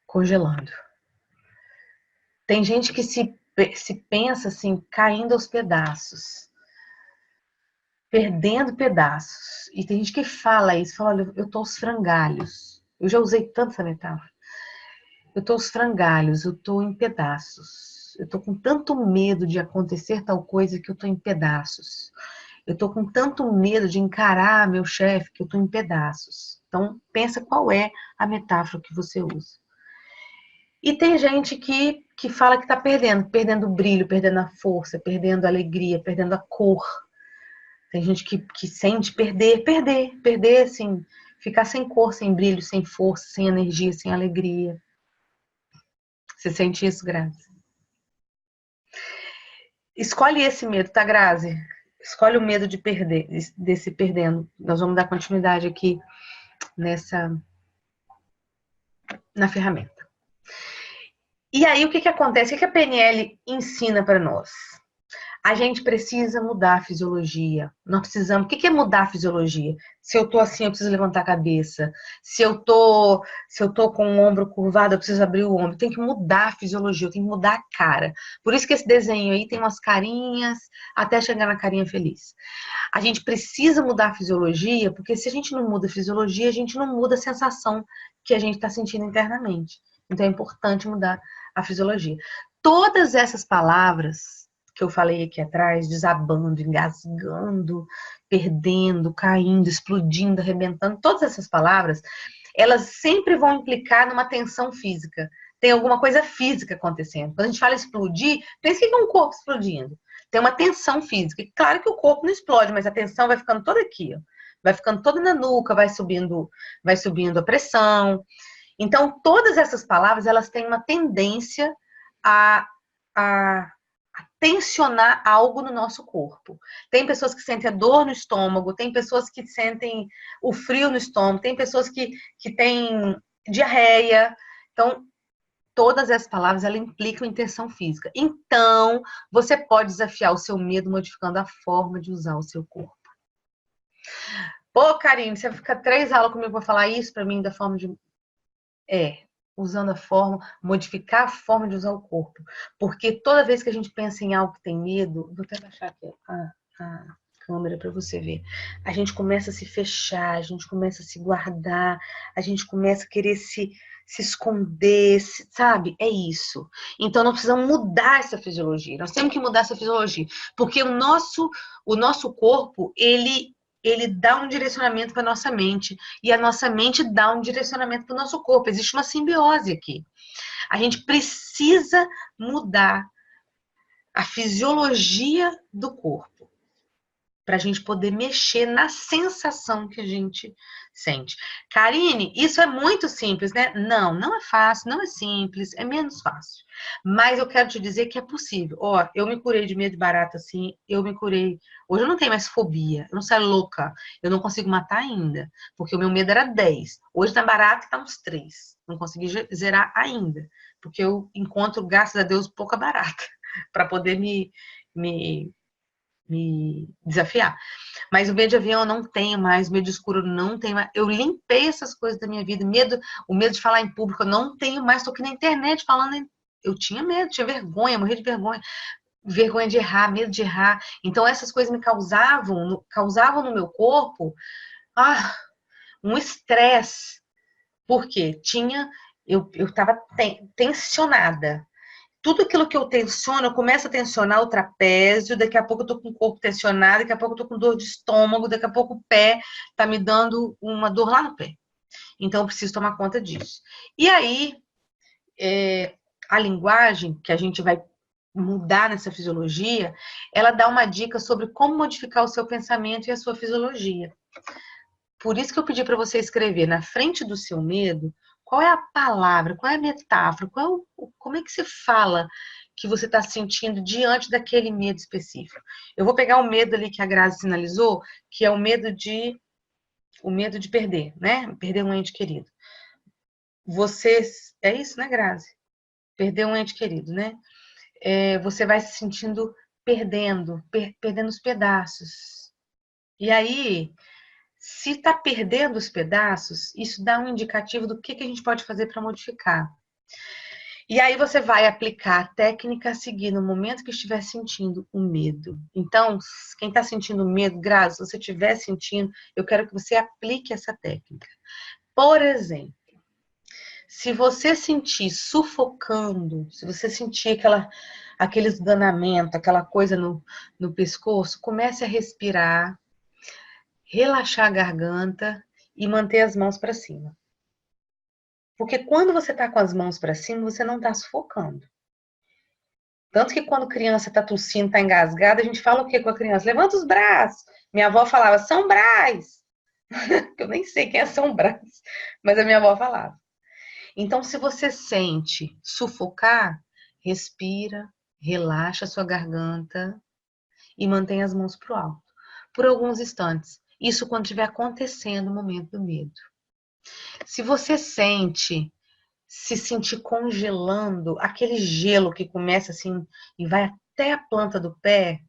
congelando. Tem gente que se pensa assim, caindo aos pedaços, perdendo pedaços. E tem gente que fala isso, fala, olha, eu tô aos frangalhos. Eu já usei tanto essa metáfora. Eu tô aos frangalhos, eu tô em pedaços. Eu tô com tanto medo de acontecer tal coisa que eu tô em pedaços. Eu tô com tanto medo de encarar meu chefe que eu tô em pedaços. Então, pensa qual é a metáfora que você usa. E tem gente que fala que tá perdendo o brilho, perdendo a força, perdendo a alegria, perdendo a cor. Tem gente que sente perder, assim, ficar sem cor, sem brilho, sem força, sem energia, sem alegria. Você sente isso, Grazi? Escolhe esse medo, tá, Grazi? Escolhe o medo de perder, desse perdendo. Nós vamos dar continuidade aqui na ferramenta. E aí, o que acontece? O que a PNL ensina para nós? A gente precisa mudar a fisiologia. Nós precisamos. O que é mudar a fisiologia? Se eu tô assim, eu preciso levantar a cabeça. Se eu tô com o ombro curvado, eu preciso abrir o ombro. Tem que mudar a fisiologia, eu tenho que mudar a cara. Por isso que esse desenho aí tem umas carinhas, até chegar na carinha feliz. A gente precisa mudar a fisiologia, porque se a gente não muda a fisiologia, a gente não muda a sensação que a gente está sentindo internamente. Então é importante mudar a fisiologia. Todas essas palavras que eu falei aqui atrás, desabando, engasgando, perdendo, caindo, explodindo, arrebentando, todas essas palavras, elas sempre vão implicar numa tensão física. Tem alguma coisa física acontecendo. Quando a gente fala explodir, pensa que é um corpo explodindo. Tem uma tensão física. E claro que o corpo não explode, mas a tensão vai ficando toda aqui, ó. Vai ficando toda na nuca, vai subindo a pressão. Então, todas essas palavras, elas têm uma tendência a tensionar algo no nosso corpo. Tem pessoas que sentem a dor no estômago, tem pessoas que sentem o frio no estômago, tem pessoas que têm diarreia. Então, todas essas palavras, elas implicam em tensão física. Então, você pode desafiar o seu medo modificando a forma de usar o seu corpo. Pô, Karine, você vai ficar 3 aulas comigo para falar isso para mim da forma de... usando a forma, modificar a forma de usar o corpo. Porque toda vez que a gente pensa em algo que tem medo, vou até baixar aqui a câmera para você ver. A gente começa a se fechar, a gente começa a se guardar, a gente começa a querer se esconder, sabe? É isso. Então, nós precisamos mudar essa fisiologia. Nós temos que mudar essa fisiologia. Porque o nosso corpo, ele dá um direcionamento para a nossa mente. E a nossa mente dá um direcionamento para o nosso corpo. Existe uma simbiose aqui. A gente precisa mudar a fisiologia do corpo para a gente poder mexer na sensação que a gente sente. Karine, isso é muito simples, né? Não, não é fácil, não é simples, é menos fácil. Mas eu quero te dizer que é possível. Ó, eu me curei de medo de barata, assim, eu me curei. Hoje eu não tenho mais fobia, eu não saio louca, eu não consigo matar ainda, porque o meu medo era 10. Hoje na barata tá uns 3. Não consegui zerar ainda, porque eu encontro, graças a Deus, pouca barata para poder me desafiar. Mas o medo de avião eu não tenho mais, o medo de escuro eu não tenho mais. Eu limpei essas coisas da minha vida. O medo de falar em público eu não tenho mais. Estou aqui na internet falando. Eu tinha medo, tinha vergonha, morria de vergonha. Vergonha de errar, medo de errar. Então essas coisas me causavam no meu corpo um estresse. Porque eu estava tensionada. Tudo aquilo que eu tensiono, eu começo a tensionar o trapézio, daqui a pouco eu tô com o corpo tensionado, daqui a pouco eu tô com dor de estômago, daqui a pouco o pé tá me dando uma dor lá no pé. Então eu preciso tomar conta disso. E aí, a linguagem que a gente vai mudar nessa fisiologia, ela dá uma dica sobre como modificar o seu pensamento e a sua fisiologia. Por isso que eu pedi para você escrever na frente do seu medo, qual é a palavra, qual é a metáfora, como é que se fala que você está sentindo diante daquele medo específico. Eu vou pegar o medo ali que a Grazi sinalizou, que é o medo de perder, né? Perder um ente querido. É isso, né, Grazi? Perder um ente querido, né? Você vai se sentindo perdendo os pedaços. E aí, se está perdendo os pedaços, isso dá um indicativo do que a gente pode fazer para modificar. E aí você vai aplicar a técnica a seguir no momento que estiver sentindo o medo. Então, quem está sentindo medo, Grazi, se você estiver sentindo, eu quero que você aplique essa técnica. Por exemplo, se você sentir sufocando, se você sentir aquele esganamento, aquela coisa no pescoço, comece a respirar, relaxar a garganta e manter as mãos para cima. Porque quando você está com as mãos para cima, você não está sufocando. Tanto que quando criança está tossindo, está engasgada, a gente fala o quê com a criança? Levanta os braços. Minha avó falava, São Brás. Eu nem sei quem é São Brás, mas a minha avó falava. Então, se você sente sufocar, respira, relaxa a sua garganta e mantém as mãos para o alto. Por alguns instantes. Isso quando estiver acontecendo o momento do medo. Se você se sentir congelando, aquele gelo que começa assim e vai até a planta do pé,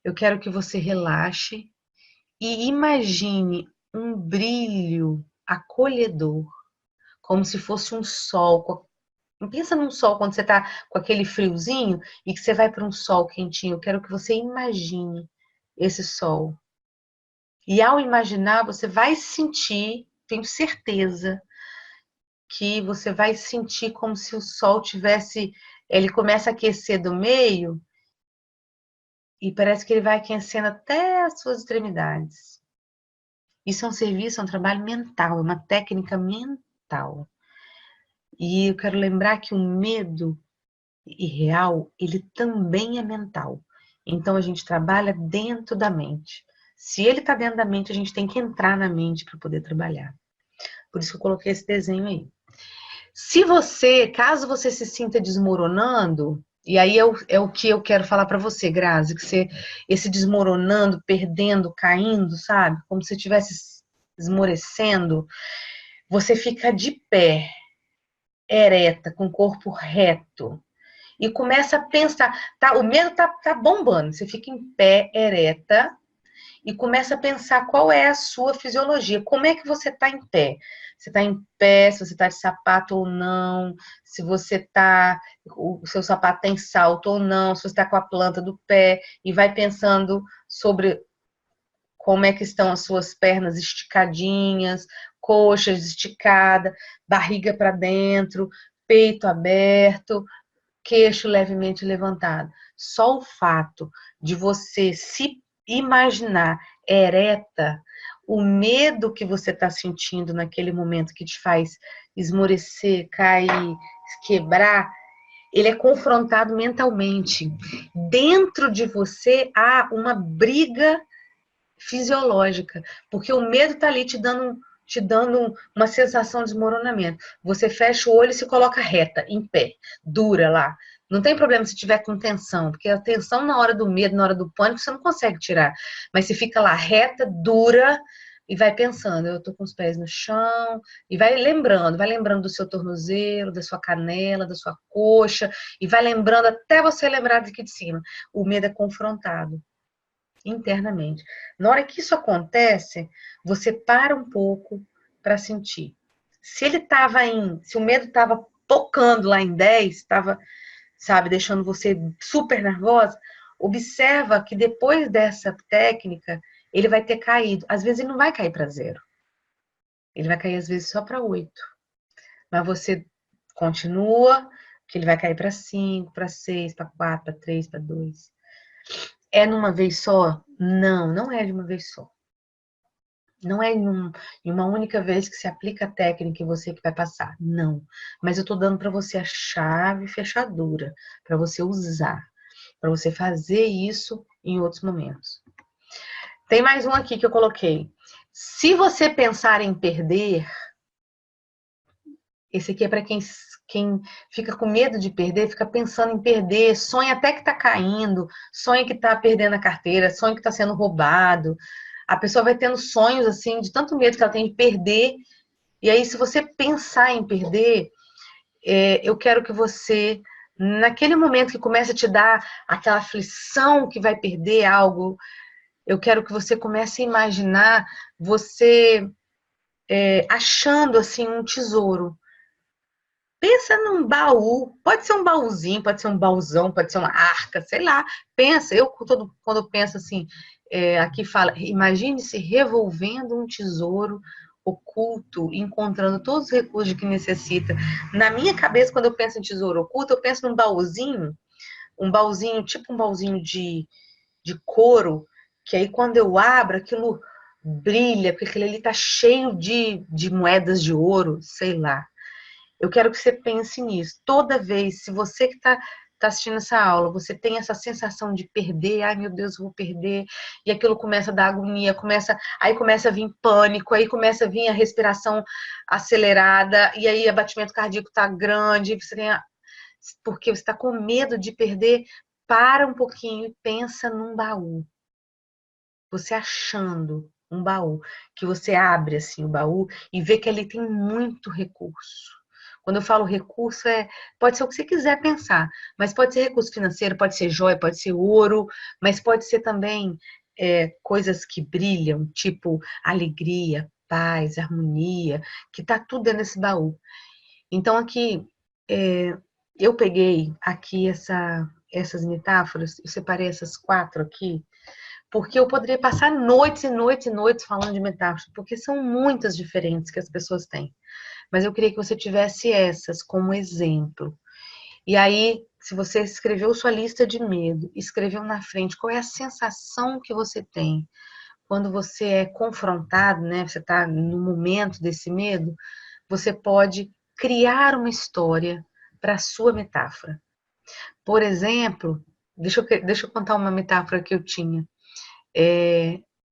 eu quero que você relaxe e imagine um brilho acolhedor, como se fosse um sol. Pensa num sol quando você está com aquele friozinho e que você vai para um sol quentinho. Eu quero que você imagine esse sol. E ao imaginar, você vai sentir, tenho certeza, que você vai sentir como se o sol ele começa a aquecer do meio e parece que ele vai aquecendo até as suas extremidades. Isso é um serviço, é um trabalho mental, é uma técnica mental. E eu quero lembrar que o medo irreal, ele também é mental. Então a gente trabalha dentro da mente. Se ele está dentro da mente, a gente tem que entrar na mente para poder trabalhar. Por isso que eu coloquei esse desenho aí. Caso você se sinta desmoronando, e aí é o que eu quero falar para você, Grazi, esse desmoronando, perdendo, caindo, sabe? Como se estivesse esmorecendo, você fica de pé, ereta, com o corpo reto, e começa a pensar, o medo tá bombando, você fica em pé, ereta, e começa a pensar qual é a sua fisiologia, como é que você está em pé. Você está em pé, se você está de sapato ou não, se o seu sapato tem salto ou não, se você está com a planta do pé, e vai pensando sobre como é que estão as suas pernas esticadinhas, coxas esticadas, barriga para dentro, peito aberto, queixo levemente levantado. Só o fato de você se imaginar ereta, o medo que você está sentindo naquele momento que te faz esmorecer, cair, quebrar, ele é confrontado mentalmente. Dentro de você há uma briga fisiológica, porque o medo está ali te dando uma sensação de desmoronamento. Você fecha o olho e se coloca reta, em pé, dura lá. Não tem problema se tiver com tensão, porque a tensão na hora do medo, na hora do pânico, você não consegue tirar. Mas você fica lá reta, dura, e vai pensando, eu tô com os pés no chão, e vai lembrando do seu tornozelo, da sua canela, da sua coxa, e vai lembrando até você lembrar daqui de cima. O medo é confrontado internamente. Na hora que isso acontece, você para um pouco para sentir. Se ele estava se o medo estava tocando lá em 10, estava, sabe, deixando você super nervosa, observa que depois dessa técnica, ele vai ter caído. Às vezes ele não vai cair para 0. Ele vai cair às vezes só para 8. Mas você continua, que ele vai cair para 5, para 6, para 4, para 3, para 2. É numa vez só? Não, não é de uma vez só. Não é em uma única vez que se aplica a técnica e você que vai passar. Não. Mas eu estou dando para você a chave fechadura, para você usar, para você fazer isso em outros momentos. Tem mais um aqui que eu coloquei. Se você pensar em perder, esse aqui é para quem fica com medo de perder, fica pensando em perder, sonha até que está caindo, sonha que está perdendo a carteira, sonha que está sendo roubado. A pessoa vai tendo sonhos assim, de tanto medo que ela tem de perder. E aí, se você pensar em perder, eu quero que você, naquele momento que começa a te dar aquela aflição que vai perder algo, eu quero que você comece a imaginar você achando assim um tesouro. Pensa num baú, pode ser um baúzinho, pode ser um baúzão, pode ser uma arca, sei lá. Pensa, quando eu penso assim, aqui fala, imagine-se revolvendo um tesouro oculto, encontrando todos os recursos que necessita. Na minha cabeça, quando eu penso em tesouro oculto, eu penso num baúzinho, tipo um baúzinho de couro, que aí quando eu abro, aquilo brilha, porque aquele ali tá cheio de moedas de ouro, sei lá. Eu quero que você pense nisso. Toda vez, se você que está assistindo essa aula, você tem essa sensação de perder, ai meu Deus, eu vou perder, e aquilo começa a dar agonia, aí começa a vir pânico, aí começa a vir a respiração acelerada, e aí o batimento cardíaco está grande, porque você está com medo de perder, para um pouquinho e pensa num baú. Você achando um baú, que você abre assim o baú e vê que ali tem muito recurso. Quando eu falo recurso, pode ser o que você quiser pensar, mas pode ser recurso financeiro, pode ser joia, pode ser ouro, mas pode ser também coisas que brilham, tipo alegria, paz, harmonia, que tá tudo dentro desse baú. Então aqui, eu peguei aqui essas metáforas, eu separei essas 4 aqui, porque eu poderia passar noites e noites e noites falando de metáforas, porque são muitas diferentes que as pessoas têm. Mas eu queria que você tivesse essas como exemplo. E aí, se você escreveu sua lista de medo, escreveu na frente qual é a sensação que você tem quando você é confrontado, né? Você está no momento desse medo, você pode criar uma história para a sua metáfora. Por exemplo, deixa eu contar uma metáfora que eu tinha.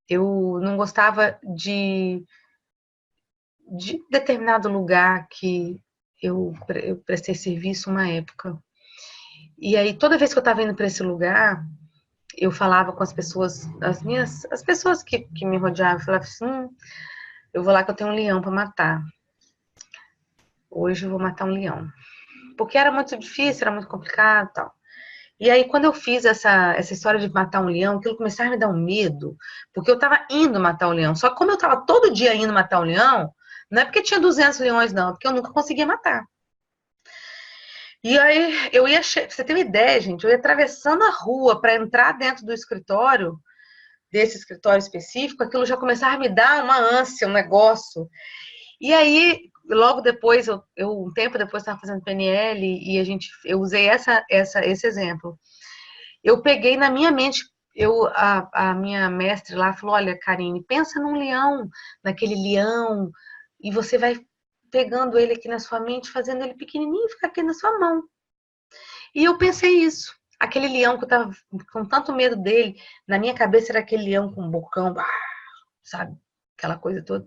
Eu não gostava de determinado lugar que eu prestei serviço uma época. E aí, toda vez que eu estava indo para esse lugar, eu falava com as pessoas, as pessoas que me rodeavam, eu falava assim, eu vou lá que eu tenho um leão para matar. Hoje eu vou matar um leão. Porque era muito difícil, era muito complicado e tal. E aí, quando eu fiz essa história de matar um leão, aquilo começava a me dar um medo, porque eu estava indo matar um leão. Só que como eu estava todo dia indo matar um leão, não é porque tinha 200 leões, não, é porque eu nunca conseguia matar. E aí, pra você ter uma ideia, gente, eu ia atravessando a rua para entrar dentro do escritório, desse escritório específico, aquilo já começava a me dar uma ânsia, um negócio. E aí, logo depois, um tempo depois, estava fazendo PNL e eu usei esse exemplo. Eu peguei na minha mente, a minha mestre lá falou, olha, Karine, pensa num leão, naquele leão, e você vai pegando ele aqui na sua mente, fazendo ele pequenininho, ficar aqui na sua mão. E eu pensei isso. Aquele leão que eu tava com tanto medo dele, na minha cabeça era aquele leão com um bocão, sabe? Aquela coisa toda.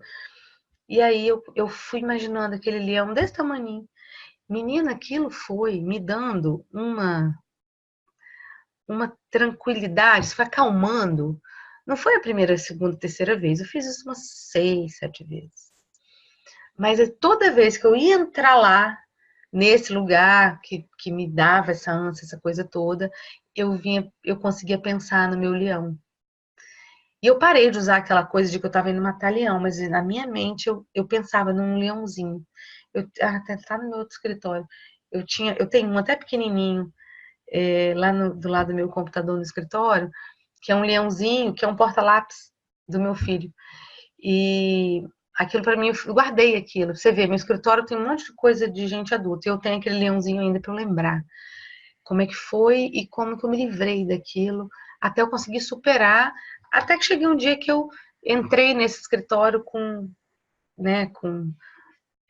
E aí eu fui imaginando aquele leão desse tamanho. Menina, aquilo foi me dando uma tranquilidade, se foi acalmando. Não foi a primeira, a segunda, a terceira vez. Eu fiz isso umas 6, 7 vezes. Mas toda vez que eu ia entrar lá, nesse lugar que me dava essa ânsia, essa coisa toda, eu conseguia pensar no meu leão. E eu parei de usar aquela coisa de que eu estava indo matar leão, mas na minha mente eu pensava num leãozinho. Até tá no meu outro escritório. Eu tenho um até pequenininho lá do lado do meu computador no escritório, que é um leãozinho, que é um porta-lápis do meu filho. E aquilo para mim, eu guardei aquilo. Você vê, meu escritório tem um monte de coisa de gente adulta. E eu tenho aquele leãozinho ainda para eu lembrar como é que foi e como que eu me livrei daquilo, até eu conseguir superar, até que cheguei um dia que eu entrei nesse escritório com, né, com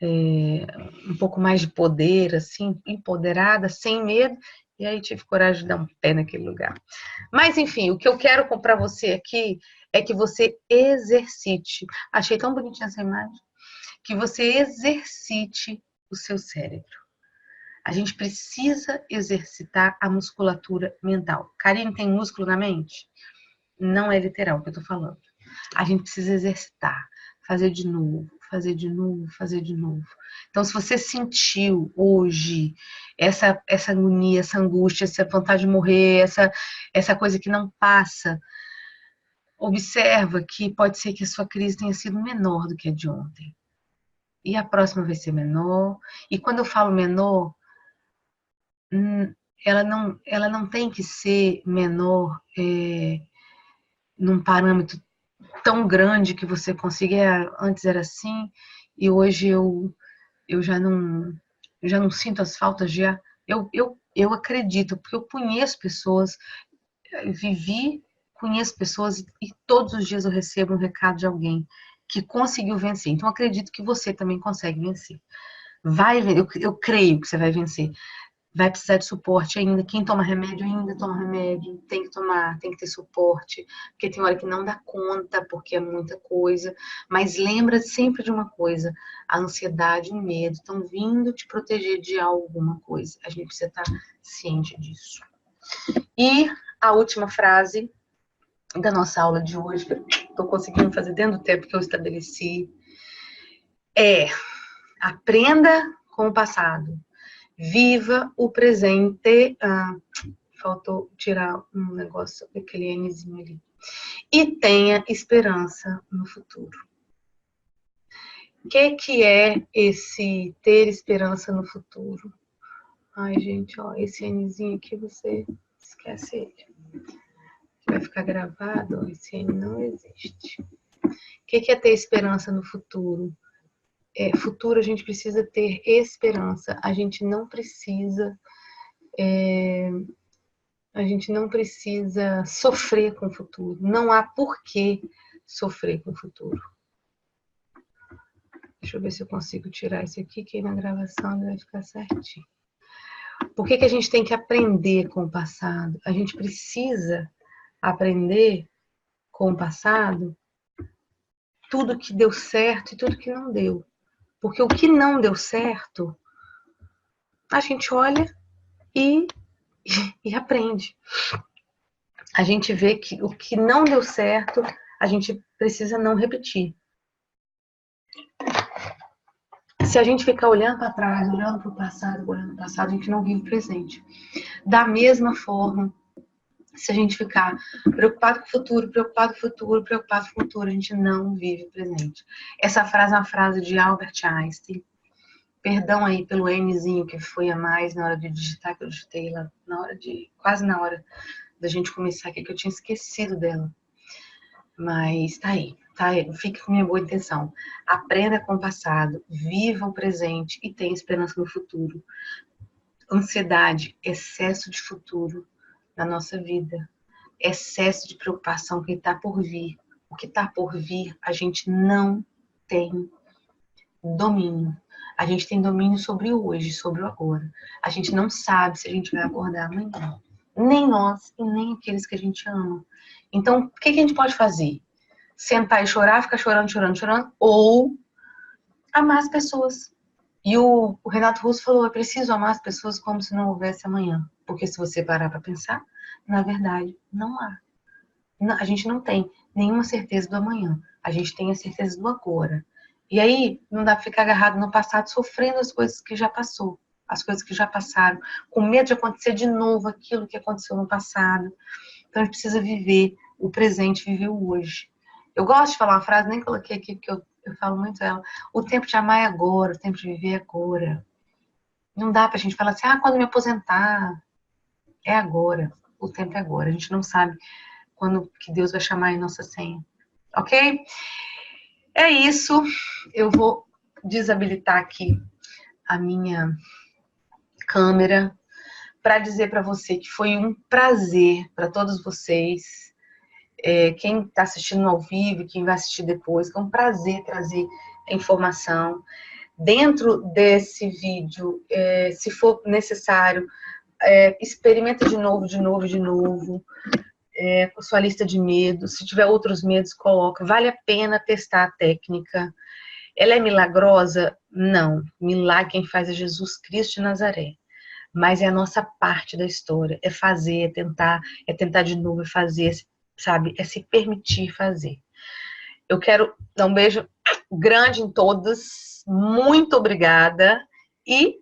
um pouco mais de poder, assim, empoderada, sem medo, e aí tive coragem de dar um pé naquele lugar. Mas, enfim, o que eu quero para você aqui é que você exercite. Achei tão bonitinha essa imagem. Que você exercite o seu cérebro. A gente precisa exercitar a musculatura mental. Karine, tem músculo na mente? Não é literal o que eu tô falando. A gente precisa exercitar, fazer de novo, fazer de novo, fazer de novo. Então, se você sentiu hoje essa agonia, essa angústia, essa vontade de morrer, essa coisa que não passa, observa que pode ser que a sua crise tenha sido menor do que a de ontem. E a próxima vai ser menor. E quando eu falo menor, ela não tem que ser menor num parâmetro tão grande que você consiga. Antes era assim, e hoje eu já não sinto as faltas de ar. Eu acredito, porque eu conheço pessoas, vivi, conheço pessoas e todos os dias eu recebo um recado de alguém que conseguiu vencer. Então, acredito que você também consegue vencer. Eu creio que você vai vencer. Vai precisar de suporte ainda. Quem toma remédio ainda toma remédio. Tem que tomar, tem que ter suporte. Porque tem hora que não dá conta, porque é muita coisa. Mas lembra sempre de uma coisa: a ansiedade e o medo estão vindo te proteger de alguma coisa. A gente precisa estar ciente disso. E a última frase da nossa aula de hoje, que eu estou conseguindo fazer dentro do tempo que eu estabeleci, é: aprenda com o passado. Viva o presente. Faltou tirar um negócio, aquele Nzinho ali. E tenha esperança no futuro. O que é esse ter esperança no futuro? Ai, gente, ó, esse Nzinho aqui você esquece ele. Vai ficar gravado, ó, esse N não existe. O que é ter esperança no futuro? Futuro a gente precisa ter esperança. A gente não precisa sofrer com o futuro. Não há por que sofrer com o futuro. Deixa eu ver se eu consigo tirar isso aqui, que aí na gravação vai ficar certinho. Por que a gente tem que aprender com o passado? A gente precisa aprender com o passado tudo que deu certo e tudo que não deu. Porque o que não deu certo, a gente olha e aprende. A gente vê que o que não deu certo, a gente precisa não repetir. Se a gente ficar olhando para trás, olhando para o passado, a gente não vive o presente. Da mesma forma, se a gente ficar preocupado com o futuro, preocupado com o futuro, preocupado com o futuro, a gente não vive o presente. Essa frase é uma frase de Albert Einstein. Perdão aí pelo Nzinho que foi a mais na hora de digitar, que eu digitei lá, quase na hora da gente começar aqui, que eu tinha esquecido dela. Mas tá aí. Fique com minha boa intenção. Aprenda com o passado, viva o presente e tenha esperança no futuro. Ansiedade, excesso de futuro na nossa vida, excesso de preocupação com o que está por vir. O que está por vir, a gente não tem domínio. A gente tem domínio sobre o hoje, sobre o agora. A gente não sabe se a gente vai acordar amanhã. Nem nós e nem aqueles que a gente ama. Então, o que a gente pode fazer? Sentar e chorar, ficar chorando, chorando, chorando, ou amar as pessoas. E o Renato Russo falou, é preciso amar as pessoas como se não houvesse amanhã. Porque se você parar para pensar, na verdade, não há. A gente não tem nenhuma certeza do amanhã. A gente tem a certeza do agora. E aí, não dá para ficar agarrado no passado, sofrendo as coisas que já passou, as coisas que já passaram, com medo de acontecer de novo aquilo que aconteceu no passado. Então, a gente precisa viver o presente, viver o hoje. Eu gosto de falar uma frase, nem coloquei aqui, porque eu falo muito ela. O tempo de amar é agora, o tempo de viver é agora. Não dá pra gente falar assim, quando me aposentar, é agora. O tempo é agora. A gente não sabe quando que Deus vai chamar em nossa senha. Ok? É isso. Eu vou desabilitar aqui a minha câmera para dizer para você que foi um prazer para todos vocês. Quem está assistindo ao vivo, quem vai assistir depois, é um prazer trazer a informação. Dentro desse vídeo, se for necessário, experimenta de novo, de novo, de novo. Com sua lista de medos. Se tiver outros medos, coloca. Vale a pena testar a técnica. Ela é milagrosa? Não. Milagre quem faz é Jesus Cristo de Nazaré. Mas é a nossa parte da história. É fazer, é tentar de novo, é fazer, sabe? É se permitir fazer. Eu quero dar um beijo grande em todos. Muito obrigada. E